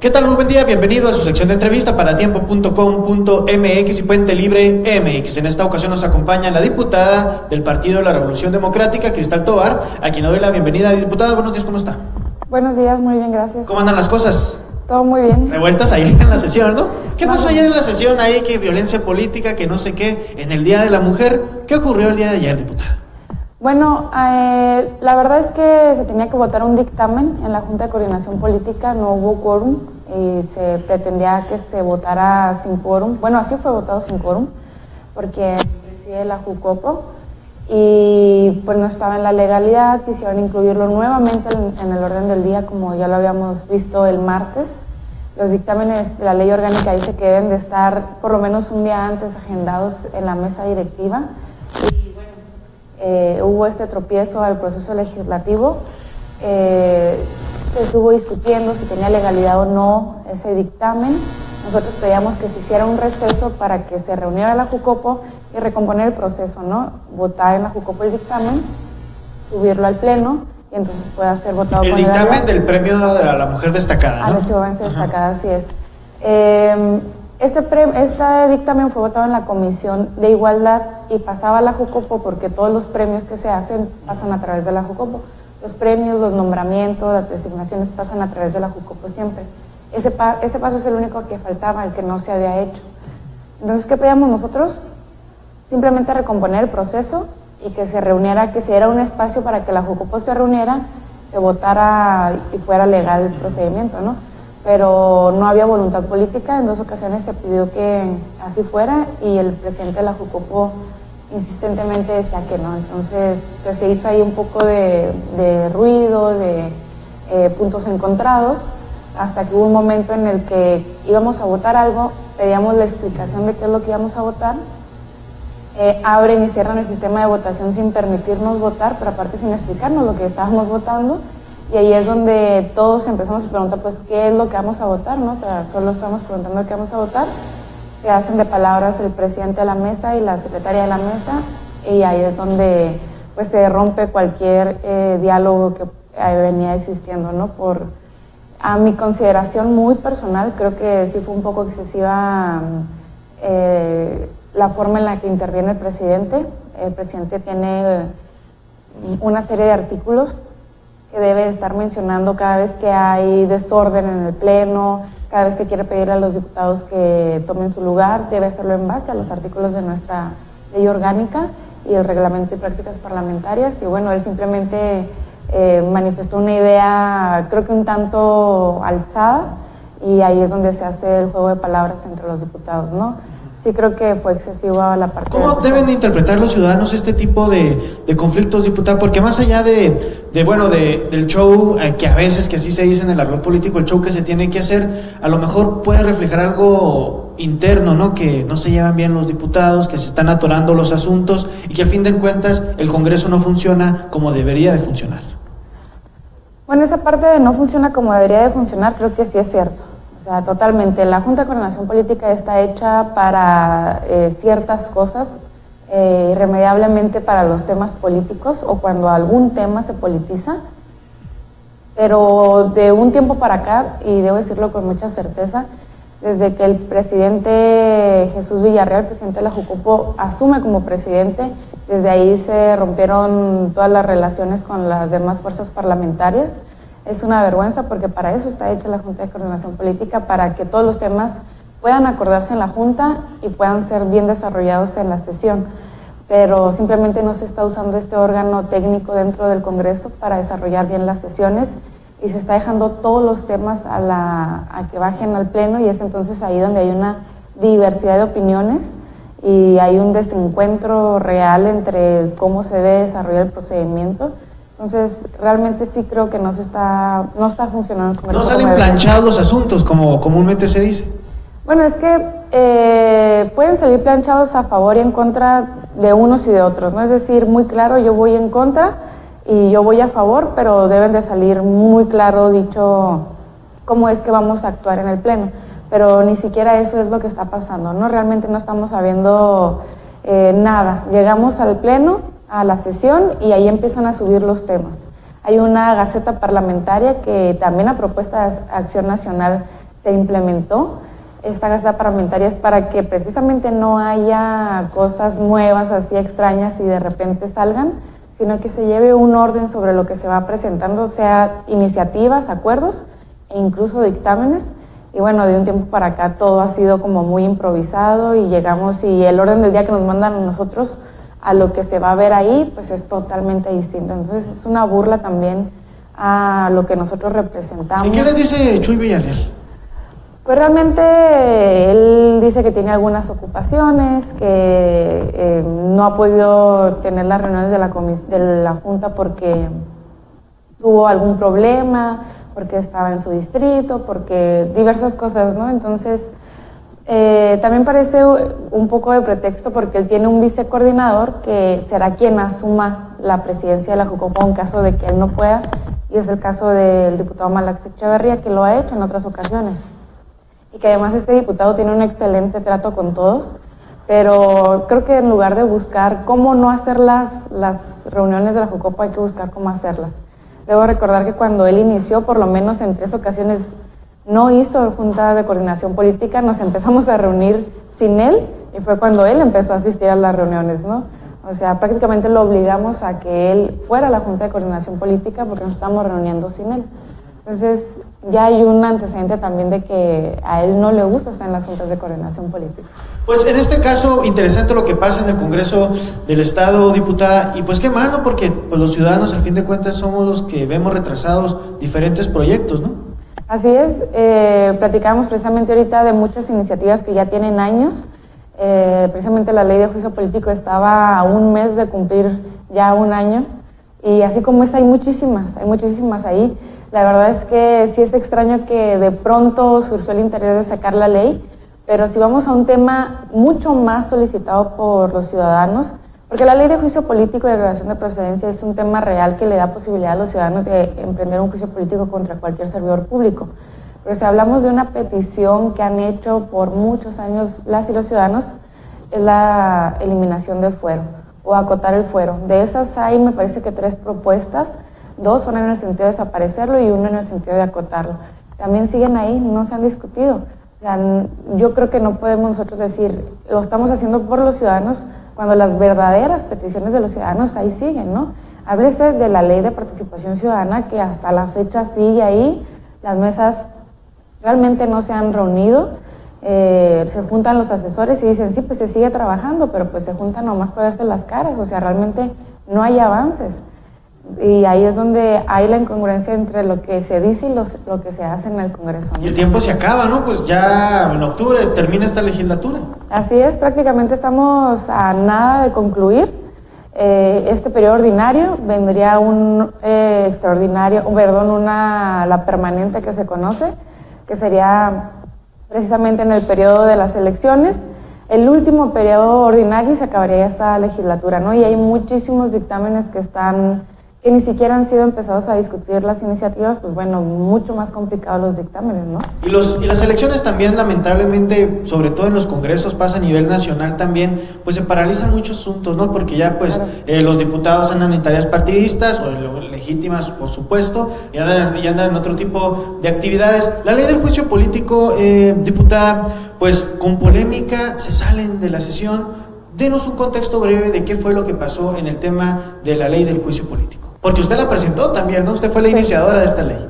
¿Qué tal? Muy buen día, bienvenido a su sección de entrevista para tiempo.com.mx y Puente Libre MX. En esta ocasión nos acompaña la diputada del Partido de la Revolución Democrática, Cristal Tovar, a quien doy la bienvenida. Diputada, buenos días, ¿cómo está? Buenos días, muy bien, gracias. ¿Cómo andan las cosas? Todo muy bien. Revueltas ahí en la sesión, ¿no? ¿Qué pasó ayer en la sesión ahí? Que violencia política, que no sé qué, en el Día de la Mujer. ¿Qué ocurrió el día de ayer, diputada? Bueno, la verdad es que se tenía que votar un dictamen en la Junta de Coordinación Política, no hubo quórum y se pretendía que se votara sin quórum. Bueno, así fue votado sin quórum, porque preside la Jucopo y pues no estaba en la legalidad, quisieron incluirlo nuevamente en el orden del día, como ya lo habíamos visto el martes. Los dictámenes de la ley orgánica dice que deben de estar por lo menos un día antes agendados en la mesa directiva. Hubo este tropiezo al proceso legislativo, se estuvo discutiendo si tenía legalidad o no ese dictamen. Nosotros pedíamos que se hiciera un receso para que se reuniera la Jucopo y recomponer el proceso, ¿no? Votar en la Jucopo el dictamen, subirlo al pleno y entonces pueda ser votado. El dictamen del premio de la mujer destacada, ¿no? A la jovencia destacada, así es. Este dictamen fue votado en la Comisión de Igualdad y pasaba a la Jucopo porque todos los premios que se hacen pasan a través de la Jucopo. Los premios, los nombramientos, las designaciones pasan a través de la Jucopo siempre. Ese paso es el único que faltaba, el que no se había hecho. Entonces, ¿qué pedíamos nosotros? Simplemente recomponer el proceso y que se reuniera, que se diera un espacio para que la Jucopo se reuniera, se votara y fuera legal el procedimiento, ¿no? Pero no había voluntad política. En dos ocasiones se pidió que así fuera y el presidente de la Jucopo insistentemente decía que no. Entonces pues, se hizo ahí un poco de ruido, de puntos encontrados, hasta que hubo un momento en el que íbamos a votar algo, pedíamos la explicación de qué es lo que íbamos a votar, abren y cierran el sistema de votación sin permitirnos votar, pero aparte sin explicarnos lo que estábamos votando. Y ahí es donde todos empezamos a preguntar, pues, ¿qué es lo que vamos a votar? ¿No? O sea, solo estamos preguntando qué vamos a votar. Se hacen de palabras el presidente de la mesa y la secretaria de la mesa, y ahí es donde pues, se rompe cualquier diálogo que venía existiendo, ¿no? A mi consideración muy personal, creo que sí fue un poco excesiva la forma en la que interviene el presidente. El presidente tiene una serie de artículos que debe estar mencionando cada vez que hay desorden en el pleno, cada vez que quiere pedir a los diputados que tomen su lugar, debe hacerlo en base a los artículos de nuestra ley orgánica y el reglamento y prácticas parlamentarias. Y bueno, él simplemente manifestó una idea, creo que un tanto alzada, y ahí es donde se hace el juego de palabras entre los diputados, ¿no? Sí creo que fue excesivo a la parte... ¿Cómo deben de interpretar los ciudadanos este tipo de conflictos, diputada? Porque más allá del show, que a veces, que así se dice en el argot político, el show que se tiene que hacer, a lo mejor puede reflejar algo interno, ¿no? Que no se llevan bien los diputados, que se están atorando los asuntos y que a fin de cuentas el Congreso no funciona como debería de funcionar. Bueno, esa parte de no funciona como debería de funcionar creo que sí es cierto. O sea, totalmente. La Junta de Coordinación Política está hecha para ciertas cosas, irremediablemente para los temas políticos o cuando algún tema se politiza, pero de un tiempo para acá, y debo decirlo con mucha certeza, desde que el presidente Jesús Villarreal, presidente de la Jucopo, asume como presidente, desde ahí se rompieron todas las relaciones con las demás fuerzas parlamentarias. Es una vergüenza porque para eso está hecha la Junta de Coordinación Política, para que todos los temas puedan acordarse en la Junta y puedan ser bien desarrollados en la sesión. Pero simplemente no se está usando este órgano técnico dentro del Congreso para desarrollar bien las sesiones y se está dejando todos los temas a que bajen al Pleno, y es entonces ahí donde hay una diversidad de opiniones y hay un desencuentro real entre cómo se debe desarrollar el procedimiento. Entonces, realmente sí creo que no está funcionando. No salen planchados los asuntos, como comúnmente se dice. Bueno, es que pueden salir planchados a favor y en contra de unos y de otros, ¿no? Es decir, muy claro, yo voy en contra y yo voy a favor, pero deben de salir muy claro dicho cómo es que vamos a actuar en el Pleno. Pero ni siquiera eso es lo que está pasando, ¿no? Realmente no estamos sabiendo nada. Llegamos al Pleno, a la sesión, y ahí empiezan a subir los temas. Hay una gaceta parlamentaria que también a propuesta de Acción Nacional se implementó esta gesta parlamentaria es para que precisamente no haya cosas nuevas, así extrañas y de repente salgan, sino que se lleve un orden sobre lo que se va presentando, sea iniciativas, acuerdos e incluso dictámenes. Y bueno, de un tiempo para acá todo ha sido como muy improvisado y llegamos y el orden del día que nos mandan a nosotros a lo que se va a ver ahí, pues es totalmente distinto. Entonces es una burla también a lo que nosotros representamos. ¿Y qué les dice Chuy Villarreal? Pues realmente él dice que tiene algunas ocupaciones, que no ha podido tener las reuniones de la Junta porque tuvo algún problema, porque estaba en su distrito, porque diversas cosas, ¿no? Entonces, también parece un poco de pretexto porque él tiene un vicecoordinador que será quien asuma la presidencia de la Jucopo en caso de que él no pueda, y es el caso del diputado Malax Echeverría, que lo ha hecho en otras ocasiones. Y que además este diputado tiene un excelente trato con todos, pero creo que en lugar de buscar cómo no hacer las reuniones de la Jucopo, hay que buscar cómo hacerlas. Debo recordar que cuando él inició, por lo menos en 3 ocasiones, no hizo junta de coordinación política, nos empezamos a reunir sin él, y fue cuando él empezó a asistir a las reuniones, ¿no? O sea, prácticamente lo obligamos a que él fuera a la junta de coordinación política porque nos estamos reuniendo sin él. Entonces, ya hay un antecedente también de que a él no le gusta estar en las juntas de coordinación política. Pues en este caso, interesante lo que pasa en el Congreso del Estado, diputada, y pues qué mal, ¿no? Porque pues, los ciudadanos, al fin de cuentas, somos los que vemos retrasados diferentes proyectos, ¿no? Así es, platicamos precisamente ahorita de muchas iniciativas que ya tienen años. Precisamente la ley de juicio político estaba a un mes de cumplir ya un año, y así como esa hay muchísimas ahí. La verdad es que sí es extraño que de pronto surgió el interés de sacar la ley, pero si vamos a un tema mucho más solicitado por los ciudadanos, porque la ley de juicio político y declaración de procedencia es un tema real que le da posibilidad a los ciudadanos de emprender un juicio político contra cualquier servidor público. Pero si hablamos de una petición que han hecho por muchos años las y los ciudadanos, es la eliminación del fuero o acotar el fuero. De esas hay, me parece que 3 propuestas. 2 son en el sentido de desaparecerlo y 1 en el sentido de acotarlo. También siguen ahí, no se han discutido. O sea, yo creo que no podemos nosotros decir, lo estamos haciendo por los ciudadanos, cuando las verdaderas peticiones de los ciudadanos ahí siguen, ¿no? Háblese de la ley de participación ciudadana que hasta la fecha sigue ahí, las mesas realmente no se han reunido, se juntan los asesores y dicen, sí, pues se sigue trabajando, pero pues se juntan nomás para verse las caras, o sea, realmente no hay avances. Y ahí es donde hay la incongruencia entre lo que se dice y lo que se hace en el Congreso, ¿no? Y el tiempo se acaba, ¿no? Pues ya en octubre termina esta legislatura. Así es, prácticamente estamos a nada de concluir este periodo ordinario. Vendría un extraordinario, la permanente que se conoce, que sería precisamente en el periodo de las elecciones, el último periodo ordinario, y se acabaría esta legislatura, ¿no? Y hay muchísimos dictámenes que ni siquiera han sido empezados a discutir las iniciativas, pues bueno, mucho más complicados los dictámenes, ¿no? Y las elecciones también, lamentablemente, sobre todo en los congresos, pasa a nivel nacional también, pues se paralizan muchos asuntos, ¿no? Porque ya pues claro, los diputados andan en tareas partidistas, o legítimas, por supuesto, y andan en otro tipo de actividades. La ley del juicio político, diputada, pues con polémica se salen de la sesión. Denos un contexto breve de qué fue lo que pasó en el tema de la ley del juicio político. Porque usted la presentó también, ¿no? Usted fue la iniciadora de esta ley.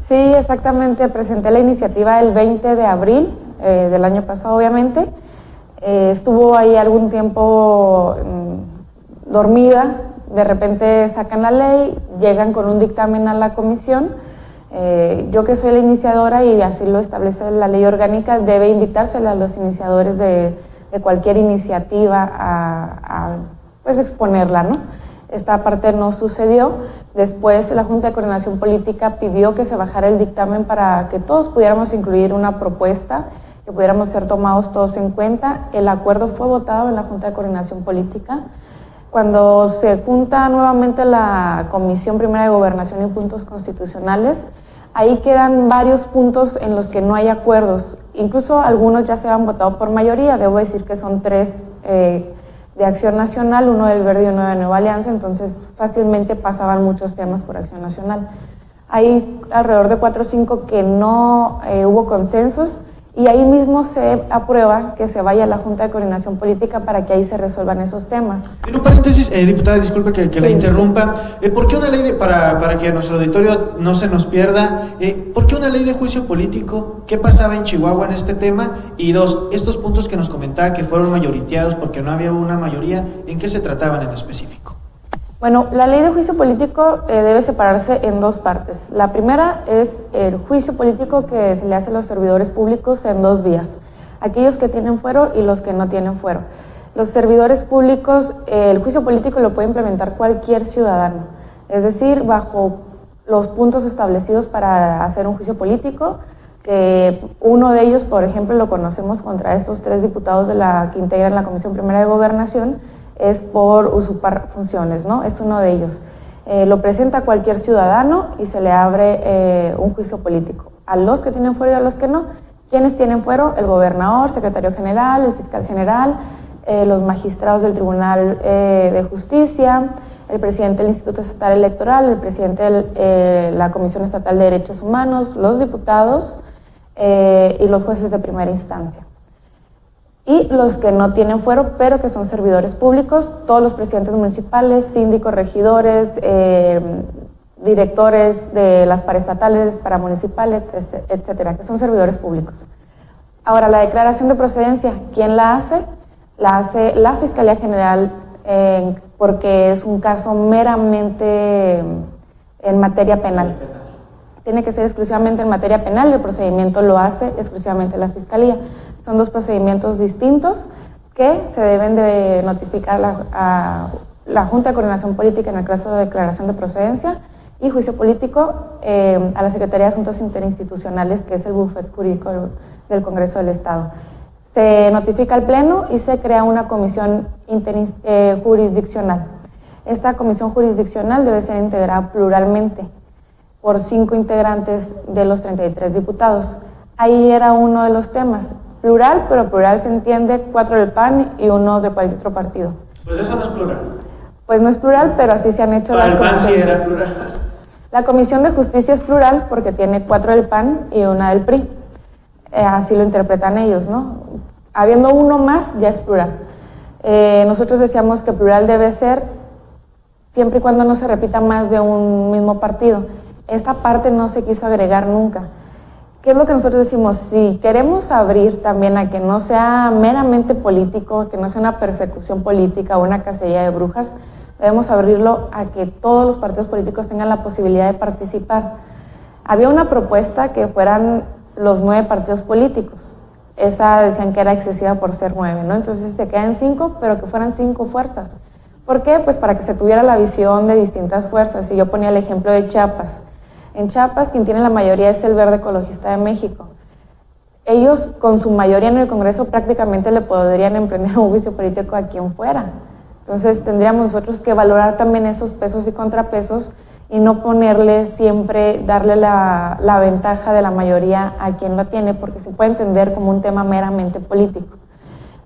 Sí, exactamente. Presenté la iniciativa el 20 de abril del año pasado, obviamente. Estuvo ahí algún tiempo dormida. De repente sacan la ley, llegan con un dictamen a la comisión. Yo que soy la iniciadora, y así lo establece la ley orgánica, debe invitársela a los iniciadores de cualquier iniciativa a pues exponerla, ¿no? Esta parte no sucedió. Después la Junta de Coordinación Política pidió que se bajara el dictamen para que todos pudiéramos incluir una propuesta, que pudiéramos ser tomados todos en cuenta. El acuerdo fue votado en la Junta de Coordinación Política. Cuando se junta nuevamente la Comisión Primera de Gobernación y Puntos Constitucionales, ahí quedan varios puntos en los que no hay acuerdos. Incluso algunos ya se han votado por mayoría. Debo decir que son 3 de Acción Nacional, 1 del Verde y 1 de Nueva Alianza, entonces fácilmente pasaban muchos temas por Acción Nacional. Hay alrededor de 4 o 5 que no hubo consensos, y ahí mismo se aprueba que se vaya a la Junta de Coordinación Política para que ahí se resuelvan esos temas. En un paréntesis, diputada, disculpe que la interrumpa. ¿Por qué una ley para que nuestro auditorio no se nos pierda, por qué una ley de juicio político? ¿Qué pasaba en Chihuahua en este tema? Y dos, estos puntos que nos comentaba que fueron mayoriteados porque no había una mayoría, ¿en qué se trataban en específico? Bueno, la ley de juicio político debe separarse en 2 partes. La primera es el juicio político que se le hace a los servidores públicos en 2 vías. Aquellos que tienen fuero y los que no tienen fuero. Los servidores públicos, el juicio político lo puede implementar cualquier ciudadano. Es decir, bajo los puntos establecidos para hacer un juicio político, que uno de ellos, por ejemplo, lo conocemos contra estos 3 diputados que integran la Comisión Primera de Gobernación, es por usurpar funciones, ¿no? Es uno de ellos. Lo presenta cualquier ciudadano y se le abre un juicio político. A los que tienen fuero y a los que no. ¿Quiénes tienen fuero? El gobernador, secretario general, el fiscal general, los magistrados del Tribunal de Justicia, el presidente del Instituto Estatal Electoral, el presidente de la Comisión Estatal de Derechos Humanos, los diputados y los jueces de primera instancia. Y los que no tienen fuero, pero que son servidores públicos, todos los presidentes municipales, síndicos, regidores, directores de las paraestatales, paramunicipales, etcétera, que son servidores públicos. Ahora, la declaración de procedencia, ¿quién la hace? La hace la Fiscalía General, porque es un caso meramente en materia penal. Tiene que ser exclusivamente en materia penal, y el procedimiento lo hace exclusivamente la Fiscalía. Son 2 procedimientos distintos que se deben de notificar a la Junta de Coordinación Política en el caso de declaración de procedencia, y juicio político a la Secretaría de Asuntos Interinstitucionales, que es el bufete jurídico del Congreso del Estado. Se notifica al Pleno y se crea una comisión jurisdiccional. Esta comisión jurisdiccional debe ser integrada pluralmente por 5 integrantes de los 33 diputados. Ahí era uno de los temas. Plural, pero plural se entiende 4 del PAN y 1 de cualquier otro partido. Pues eso no es plural. Pues no es plural, pero así se han hecho las comisiones. Para el PAN sí era plural. La Comisión de Justicia es plural porque tiene 4 del PAN y 1 del PRI. Así lo interpretan ellos, ¿no? Habiendo uno más, ya es plural. Nosotros decíamos que plural debe ser siempre y cuando no se repita más de un mismo partido. Esta parte no se quiso agregar nunca. ¿Qué es lo que nosotros decimos? Si queremos abrir también a que no sea meramente político, que no sea una persecución política o una cacería de brujas, debemos abrirlo a que todos los partidos políticos tengan la posibilidad de participar. Había una propuesta que fueran los 9 partidos políticos. Esa decían que era excesiva por ser 9, ¿no? Entonces se quedan 5, pero que fueran 5 fuerzas. ¿Por qué? Pues para que se tuviera la visión de distintas fuerzas. Y yo ponía el ejemplo de Chiapas. En Chiapas, quien tiene la mayoría es el Verde Ecologista de México. Ellos, con su mayoría en el Congreso, prácticamente le podrían emprender un juicio político a quien fuera. Entonces, tendríamos nosotros que valorar también esos pesos y contrapesos y no ponerle siempre, darle la ventaja de la mayoría a quien la tiene, porque se puede entender como un tema meramente político.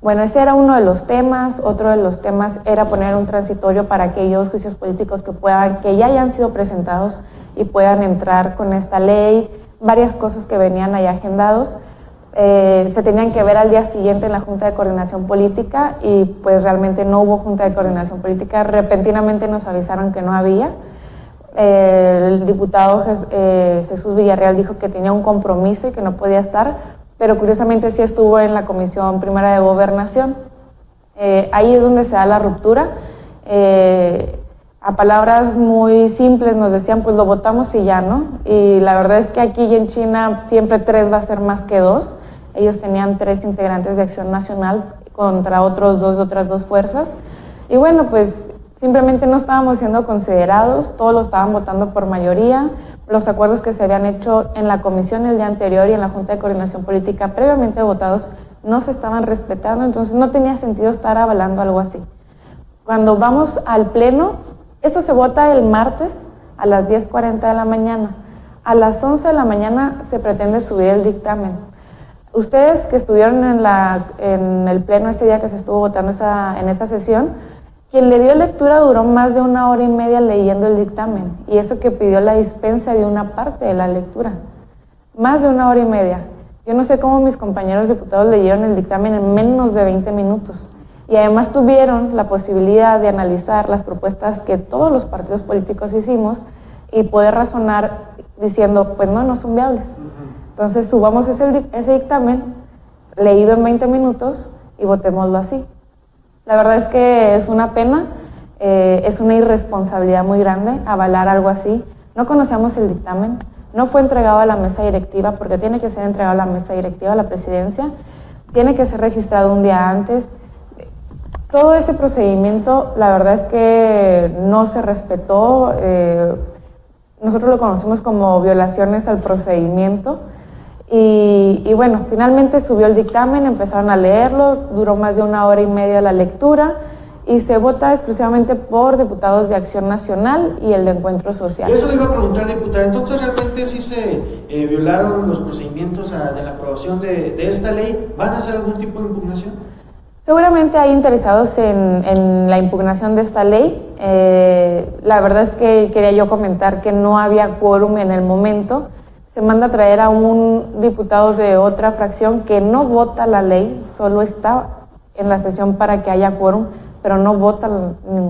Bueno, ese era uno de los temas. Otro de los temas era poner un transitorio para aquellos juicios políticos que ya hayan sido presentados y puedan entrar con esta ley. Varias cosas que venían ahí agendados se tenían que ver al día siguiente en la Junta de Coordinación Política, y pues realmente no hubo Junta de Coordinación Política. Repentinamente nos avisaron que no había. El diputado Jesús Villarreal dijo que tenía un compromiso y que no podía estar, pero curiosamente sí estuvo en la Comisión Primera de Gobernación. Ahí es donde se da la ruptura. A palabras muy simples nos decían, pues lo votamos y ya, ¿no? Y la verdad es que aquí y en China siempre 3 va a ser más que 2. Ellos tenían 3 integrantes de Acción Nacional contra otros 2 de otras 2 fuerzas. Y bueno, pues simplemente no estábamos siendo considerados, todos lo estaban votando por mayoría. Los acuerdos que se habían hecho en la comisión el día anterior y en la Junta de Coordinación Política previamente votados no se estaban respetando, entonces no tenía sentido estar avalando algo así. Cuando vamos al Pleno, esto se vota el martes a las 10:40 de la mañana. A las 11 de la mañana se pretende subir el dictamen. Ustedes que estuvieron en el Pleno ese día que se estuvo votando en esa sesión, Quien le dio lectura duró más de 1 hora y media leyendo el dictamen, y eso que pidió la dispensa de una parte de la lectura. Más de 1 hora y media. Yo no sé cómo mis compañeros diputados leyeron el dictamen en menos de 20 minutos. Y además tuvieron la posibilidad de analizar las propuestas que todos los partidos políticos hicimos y poder razonar diciendo, pues no son viables. Entonces subamos ese dictamen leído en 20 minutos y votémoslo así. La verdad es que es una pena, es una irresponsabilidad muy grande avalar algo así. No conocíamos el dictamen, no fue entregado a la mesa directiva porque tiene que ser entregado a la mesa directiva, a la presidencia, tiene que ser registrado un día antes. Todo ese procedimiento, la verdad es que no se respetó, nosotros lo conocemos como violaciones al procedimiento. Y bueno, finalmente subió el dictamen, empezaron a leerlo, duró más de 1 hora y media la lectura y se vota exclusivamente por diputados de Acción Nacional y el de Encuentro Social. Eso le iba a preguntar, diputada, entonces realmente sí se violaron los procedimientos de la aprobación de esta ley. ¿Van a hacer algún tipo de impugnación? Seguramente hay interesados en la impugnación de esta ley. La verdad es que quería yo comentar que no había quórum en el momento. Se manda a traer a un diputado de otra fracción que no vota la ley, solo está en la sesión para que haya quórum, pero no vota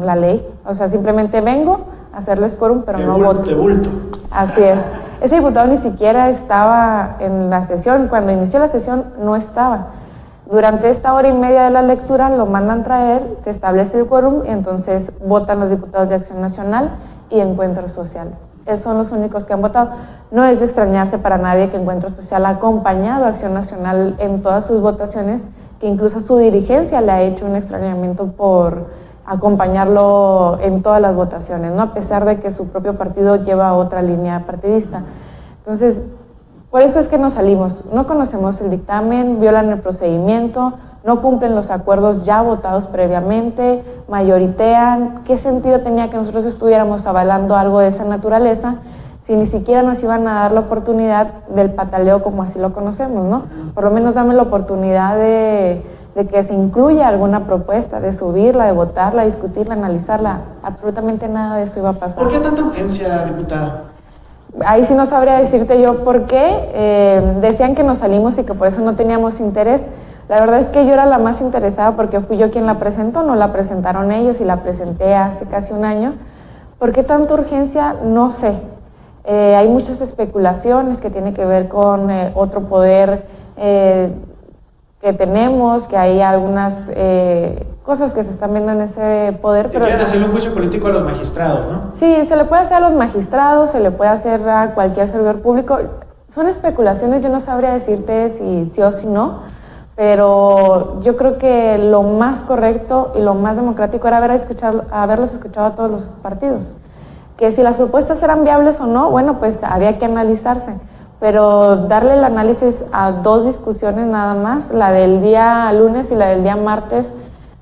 la ley. O sea, simplemente vengo a hacerles quórum, pero no voto. De bulto. Así es. Ese diputado ni siquiera estaba en la sesión. Cuando inició la sesión no estaba. Durante esta 1 hora y media de la lectura lo mandan traer, se establece el quórum y entonces votan los diputados de Acción Nacional y Encuentro Social. Esos son los únicos que han votado. No es de extrañarse para nadie que Encuentro Social ha acompañado a Acción Nacional en todas sus votaciones, que incluso su dirigencia le ha hecho un extrañamiento por acompañarlo en todas las votaciones, ¿no? A pesar de que su propio partido lleva otra línea partidista. Entonces, por eso es que nos salimos. No conocemos el dictamen, violan el procedimiento, no cumplen los acuerdos ya votados previamente, mayoritean. ¿Qué sentido tenía que nosotros estuviéramos avalando algo de esa naturaleza si ni siquiera nos iban a dar la oportunidad del pataleo como así lo conocemos, ¿no? Por lo menos dame la oportunidad de que se incluya alguna propuesta, de subirla, de votarla, discutirla, analizarla. Absolutamente nada de eso iba a pasar. ¿Por qué tanta urgencia, diputada? Ahí sí no sabría decirte yo por qué. Decían que nos salimos y que por eso no teníamos interés. La verdad es que yo era la más interesada porque fui yo quien la presentó, no la presentaron ellos y la presenté hace casi un año. ¿Por qué tanta urgencia? No sé. Hay muchas especulaciones que tienen que ver con otro poder que tenemos, que hay algunas cosas que se están viendo en ese poder. Pero quieren hacerle un juicio político a los magistrados, ¿no? Sí, se le puede hacer a los magistrados, se le puede hacer a cualquier servidor público. Son especulaciones, yo no sabría decirte si sí o si no, pero yo creo que lo más correcto y lo más democrático era haberlos escuchado a todos los partidos. Que si las propuestas eran viables o no, bueno, pues había que analizarse. Pero darle el análisis a dos discusiones nada más, la del día lunes y la del día martes,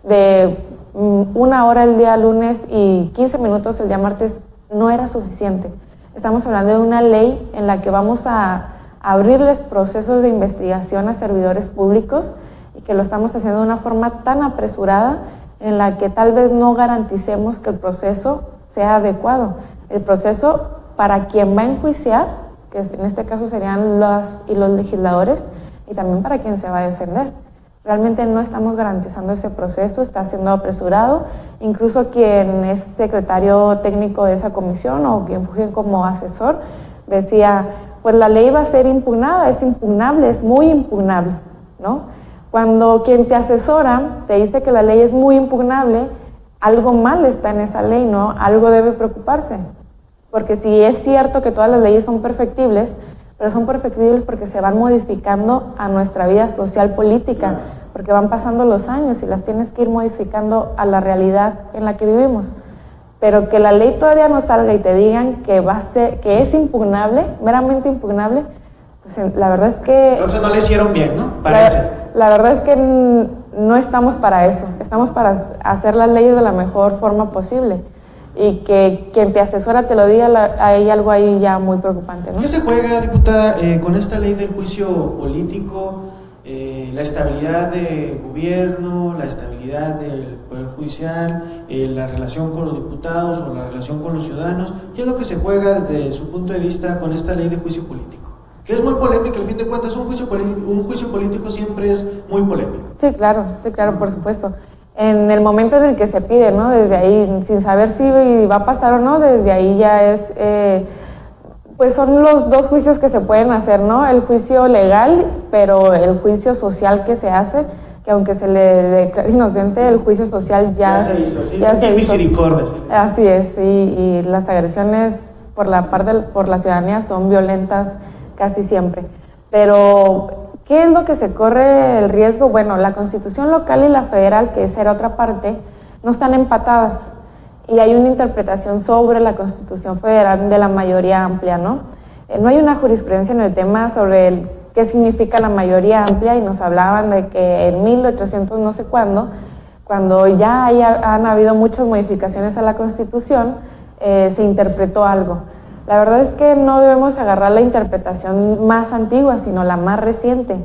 de 1 hora el día lunes y 15 minutos el día martes, no era suficiente. Estamos hablando de una ley en la que vamos a abrirles procesos de investigación a servidores públicos y que lo estamos haciendo de una forma tan apresurada en la que tal vez no garanticemos que el proceso sea adecuado. El proceso para quien va a enjuiciar, que en este caso serían los legisladores, y también para quien se va a defender. Realmente no estamos garantizando ese proceso, está siendo apresurado. Incluso quien es secretario técnico de esa comisión o quien fue como asesor, decía, pues la ley va a ser impugnada, es impugnable, es muy impugnable, ¿no? Cuando quien te asesora te dice que la ley es muy impugnable, algo mal está en esa ley, ¿no? Algo debe preocuparse. Porque si es cierto que todas las leyes son perfectibles, pero son perfectibles porque se van modificando a nuestra vida social política, porque van pasando los años y las tienes que ir modificando a la realidad en la que vivimos. Pero que la ley todavía no salga y te digan que va a ser, que es impugnable, meramente impugnable, pues la verdad es que... Entonces no le hicieron bien, ¿no? Parece. La verdad es que no estamos para eso, estamos para hacer las leyes de la mejor forma posible. Y que quien te asesora te lo diga, hay algo ahí ya muy preocupante, ¿no? ¿Qué se juega, diputada, con esta ley del juicio político? la estabilidad del gobierno, la estabilidad del Poder Judicial, la relación con los diputados o la relación con los ciudadanos. ¿Qué es lo que se juega desde su punto de vista con esta ley de juicio político? Que es muy polémica, al fin de cuentas un juicio político siempre es muy polémico. Sí, claro, por supuesto. En el momento en el que se pide, ¿no? Desde ahí, sin saber si va a pasar o no, desde ahí ya es... pues son los dos juicios que se pueden hacer, ¿no? El juicio legal, pero el juicio social que se hace, que aunque se le declare inocente, el juicio social ya se hizo, ¿sí? Ya se hizo. Misericordia. ¿Sí? Así es, y las agresiones por la ciudadanía son violentas casi siempre. Pero, ¿qué es lo que se corre el riesgo? Bueno, la Constitución local y la federal, que esa era otra parte, no están empatadas. Y hay una interpretación sobre la Constitución Federal de la mayoría amplia, ¿no? No hay una jurisprudencia en el tema sobre qué significa la mayoría amplia, y nos hablaban de que en 1800 no sé cuándo, cuando ya han habido muchas modificaciones a la Constitución, se interpretó algo. La verdad es que no debemos agarrar la interpretación más antigua, sino la más reciente.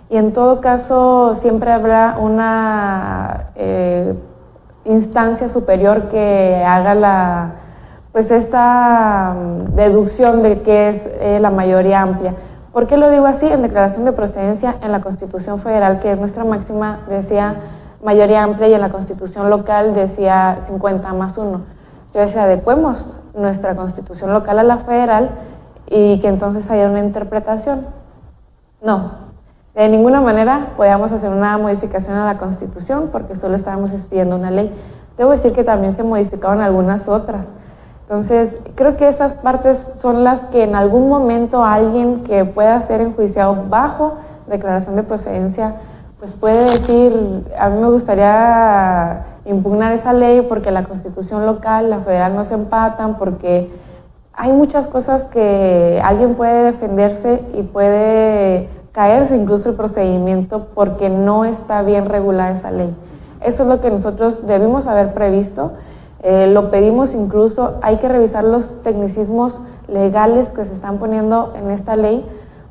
Y en todo caso, siempre habrá una... instancia superior que haga esta deducción de qué es la mayoría amplia. ¿Por qué lo digo así? En declaración de procedencia en la Constitución Federal, que es nuestra máxima, decía mayoría amplia, y en la Constitución local decía 50+1. Yo decía, adecuemos nuestra Constitución local a la federal y que entonces haya una interpretación. No. De ninguna manera podíamos hacer una modificación a la Constitución porque solo estábamos expidiendo una ley. Debo decir que también se modificaron algunas otras. Entonces, creo que estas partes son las que en algún momento alguien que pueda ser enjuiciado bajo declaración de procedencia, pues puede decir, a mí me gustaría impugnar esa ley porque la Constitución local, la federal no se empatan, porque hay muchas cosas que alguien puede defenderse y puede caerse incluso el procedimiento porque no está bien regulada esa ley. Eso es lo que nosotros debimos haber previsto, lo pedimos incluso, hay que revisar los tecnicismos legales que se están poniendo en esta ley,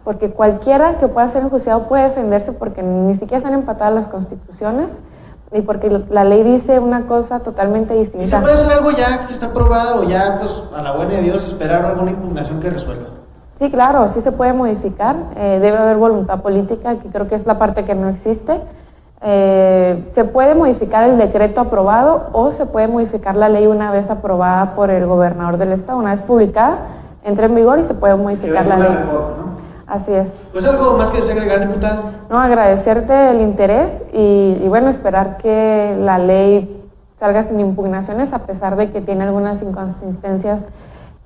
porque cualquiera que pueda ser enjuiciado puede defenderse porque ni siquiera están empatadas las constituciones y porque la ley dice una cosa totalmente distinta. ¿Y se puede hacer algo ya que está aprobado o ya, pues, a la buena de Dios, esperar alguna impugnación que resuelva? Sí, claro, sí se puede modificar, debe haber voluntad política, que creo que es la parte que no existe. Se puede modificar el decreto aprobado o se puede modificar la ley una vez aprobada por el gobernador del estado, una vez publicada, entra en vigor y se puede modificar la ley. Reforma, ¿no? Así es. Pues algo más que desea agregar, diputado. No, agradecerte el interés y bueno, esperar que la ley salga sin impugnaciones a pesar de que tiene algunas inconsistencias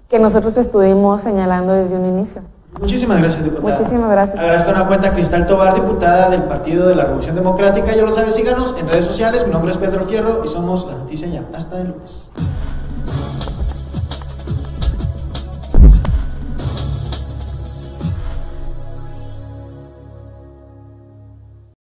que nosotros estuvimos señalando desde un inicio. Muchísimas gracias, diputada. Muchísimas gracias. Agradezco una cuenta a Cristal Tobar, diputada del Partido de la Revolución Democrática. Ya lo sabes, síganos en redes sociales. Mi nombre es Pedro Fierro y somos La Noticia Ya. Hasta el lunes.